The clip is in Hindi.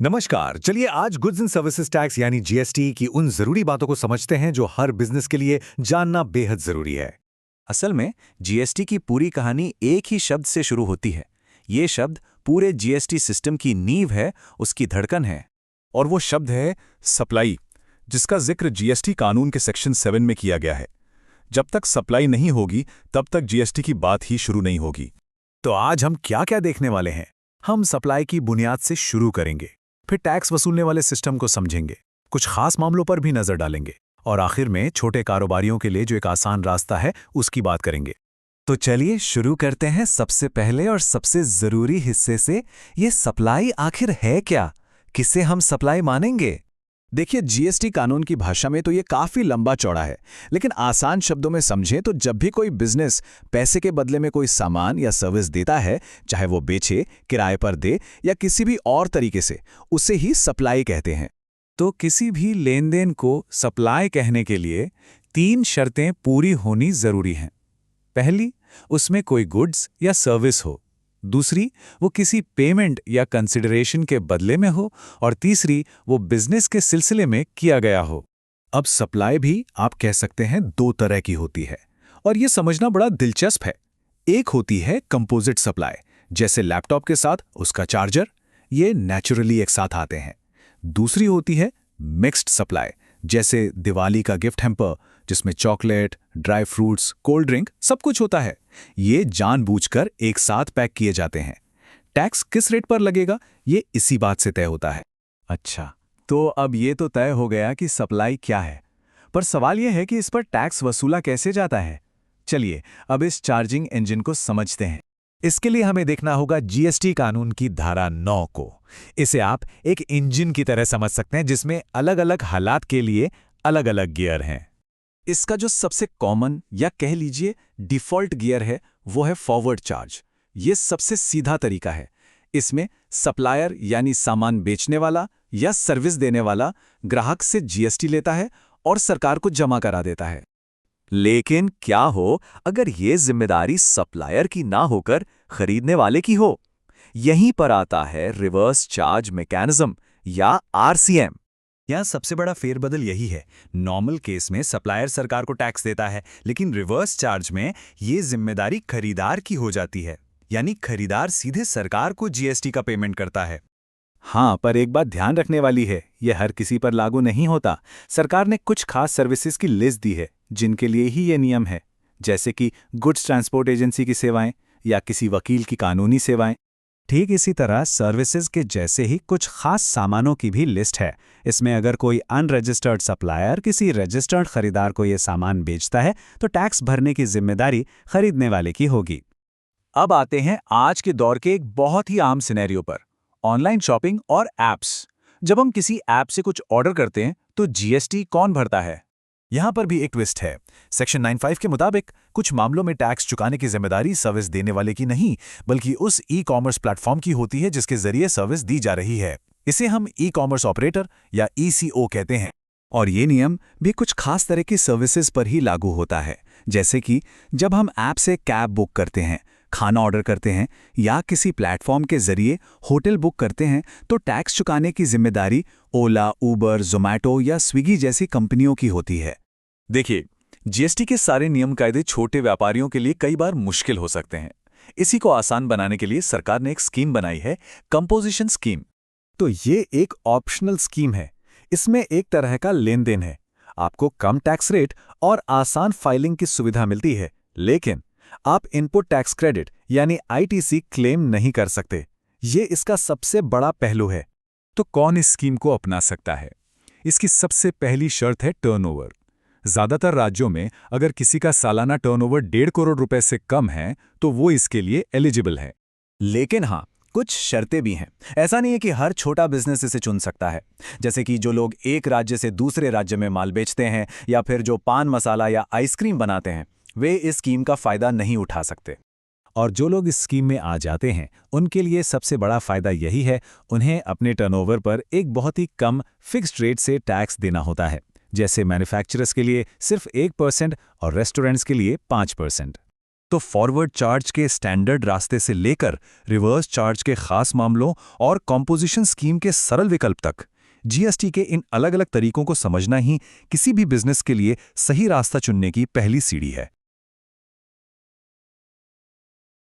नमस्कार। चलिए आज गुड्स एंड सर्विसेज टैक्स यानी जीएसटी की उन जरूरी बातों को समझते हैं जो हर बिजनेस के लिए जानना बेहद जरूरी है। असल में जीएसटी की पूरी कहानी एक ही शब्द से शुरू होती है। ये शब्द पूरे जीएसटी सिस्टम की नींव है, उसकी धड़कन है। और वो शब्द है सप्लाई, जिसका जिक्र जीएसटी कानून के सेक्शन 7 में किया गया है। जब तक सप्लाई नहीं होगी तब तक जीएसटी की बात ही शुरू नहीं होगी। तो आज हम क्या क्या देखने वाले हैं? हम सप्लाई की बुनियाद से शुरू करेंगे, फिर टैक्स वसूलने वाले सिस्टम को समझेंगे, कुछ खास मामलों पर भी नजर डालेंगे और आखिर में छोटे कारोबारियों के लिए जो एक आसान रास्ता है उसकी बात करेंगे। तो चलिए शुरू करते हैं सबसे पहले और सबसे जरूरी हिस्से से। ये सप्लाई आखिर है क्या? किसे हम सप्लाई मानेंगे? देखिए, जीएसटी कानून की भाषा में तो ये काफी लंबा चौड़ा है, लेकिन आसान शब्दों में समझें तो जब भी कोई बिजनेस पैसे के बदले में कोई सामान या सर्विस देता है, चाहे वो बेचे, किराए पर दे या किसी भी और तरीके से, उसे ही सप्लाई कहते हैं। तो किसी भी लेन देन को सप्लाई कहने के लिए 3 शर्तें पूरी होनी जरूरी हैं। पहली, उसमें कोई गुड्स या सर्विस हो। दूसरी, वो किसी पेमेंट या कंसिडरेशन के बदले में हो। और तीसरी, वो बिजनेस के सिलसिले में किया गया हो। अब सप्लाई भी आप कह सकते हैं 2 तरह की होती है और ये समझना बड़ा दिलचस्प है। एक होती है कंपोजिट सप्लाई, जैसे लैपटॉप के साथ उसका चार्जर, ये नेचुरली एक साथ आते हैं। दूसरी होती है मिक्स्ड सप्लाई, जैसे दिवाली का गिफ्ट हैम्पर, जिसमें chocolate, dry fruits, cold drink सब कुछ होता है। ये जानबूझकर एक साथ पैक किए जाते हैं। टैक्स किस रेट पर लगेगा, ये इसी बात से तय होता है। अच्छा, तो अब ये तो तय हो गया कि सप्लाई क्या है, पर सवाल ये है कि इस पर टैक्स वसूला कैसे जाता है। चलिए अब इस चार्जिंग इंजन को समझते हैं। इसके लिए हमें देखना होगा जीएसटी कानून की धारा 9 को। इसे आप एक इंजन की तरह समझ सकते हैं, जिसमें अलग अलग हालात के लिए अलग अलग गियर हैं। इसका जो सबसे कॉमन या कह लीजिए डिफ़ॉल्ट गियर है, वो है फॉरवर्ड चार्ज। ये सबसे सीधा तरीका है। इसमें सप्लायर यानी सामान बेचने वाला या सर्विस देने वाला ग्राहक से जीएसटी लेता है और सरकार को जमा करा देता है। लेकिन क्या हो अगर ये जिम्मेदारी सप्लायर की ना होकर खरीदने वाले की हो? यहीं पर आता है रिवर्स चार्ज मैकेनिज्म या आरसीएम। यहाँ सबसे बड़ा फेरबदल यही है। नॉर्मल केस में सप्लायर सरकार को टैक्स देता है, लेकिन रिवर्स चार्ज में ये जिम्मेदारी खरीदार की हो जाती है, यानी खरीदार सीधे सरकार को जीएसटी का पेमेंट करता है। हाँ, पर एक बात ध्यान रखने वाली है, यह हर किसी पर लागू नहीं होता। सरकार ने कुछ खास सर्विसेज की लिस्ट दी है जिनके लिए ही ये नियम है, जैसे कि गुड्स ट्रांसपोर्ट एजेंसी की सेवाएं या किसी वकील की कानूनी सेवाएं। ठीक इसी तरह सर्विसेज के जैसे ही कुछ खास सामानों की भी लिस्ट है। इसमें अगर कोई अनरजिस्टर्ड सप्लायर किसी रजिस्टर्ड खरीदार को ये सामान बेचता है तो टैक्स भरने की जिम्मेदारी खरीदने वाले की होगी। अब आते हैं आज के दौर के एक बहुत ही आम सिनेरियो पर, ऑनलाइन शॉपिंग और ऐप्स। जब हम किसी ऐप से कुछ ऑर्डर करते हैं तो जीएसटी कौन भरता है? यहाँ पर भी एक ट्विस्ट है। सेक्शन 95 के मुताबिक कुछ मामलों में टैक्स चुकाने की जिम्मेदारी सर्विस देने वाले की नहीं, बल्कि उस ई कॉमर्स प्लेटफॉर्म की होती है जिसके जरिए सर्विस दी जा रही है। इसे हम ई कॉमर्स ऑपरेटर या ईसीओ कहते हैं। और ये नियम भी कुछ खास तरह की सर्विसेज पर ही लागू होता है, जैसे कि जब हम ऐप से कैब बुक करते हैं, खाना ऑर्डर करते हैं या किसी प्लेटफॉर्म के जरिए होटल बुक करते हैं, तो टैक्स चुकाने की जिम्मेदारी ओला, उबर, जोमैटो या स्विगी जैसी कंपनियों की होती है। देखिए, जीएसटी के सारे नियम कायदे छोटे व्यापारियों के लिए कई बार मुश्किल हो सकते हैं। इसी को आसान बनाने के लिए सरकार ने एक स्कीम बनाई है, कंपोजिशन स्कीम। तो ये एक ऑप्शनल स्कीम है। इसमें एक तरह का लेन देन है। आपको कम टैक्स रेट और आसान फाइलिंग की सुविधा मिलती है, लेकिन आप इनपुट टैक्स क्रेडिट यानी आईटीसी क्लेम नहीं कर सकते। ये इसका सबसे बड़ा पहलू है। तो कौन इस स्कीम को अपना सकता है? इसकी सबसे पहली शर्त है टर्नओवर। ज्यादातर राज्यों में अगर किसी का सालाना टर्नओवर 1.5 करोड़ रुपए से कम है तो वो इसके लिए एलिजिबल है। लेकिन हाँ, कुछ शर्तें भी हैं। ऐसा नहीं है कि हर छोटा बिजनेस इसे चुन सकता है। जैसे कि जो लोग एक राज्य से दूसरे राज्य में माल बेचते हैं या फिर जो पान मसाला या आइसक्रीम बनाते हैं, वे इस स्कीम का फायदा नहीं उठा सकते। और जो लोग इस स्कीम में आ जाते हैं उनके लिए सबसे बड़ा फायदा यही है, उन्हें अपने टर्नओवर पर एक बहुत ही कम फिक्स्ड रेट से टैक्स देना होता है। जैसे मैन्युफैक्चरर्स के लिए सिर्फ 1% और रेस्टोरेंट्स के लिए 5%। तो फॉरवर्ड चार्ज के स्टैंडर्ड रास्ते से लेकर रिवर्स चार्ज के खास मामलों और कॉम्पोजिशन स्कीम के सरल विकल्प तक, जीएसटी के इन अलग अलग तरीकों को समझना ही किसी भी बिजनेस के लिए सही रास्ता चुनने की पहली सीढ़ी है।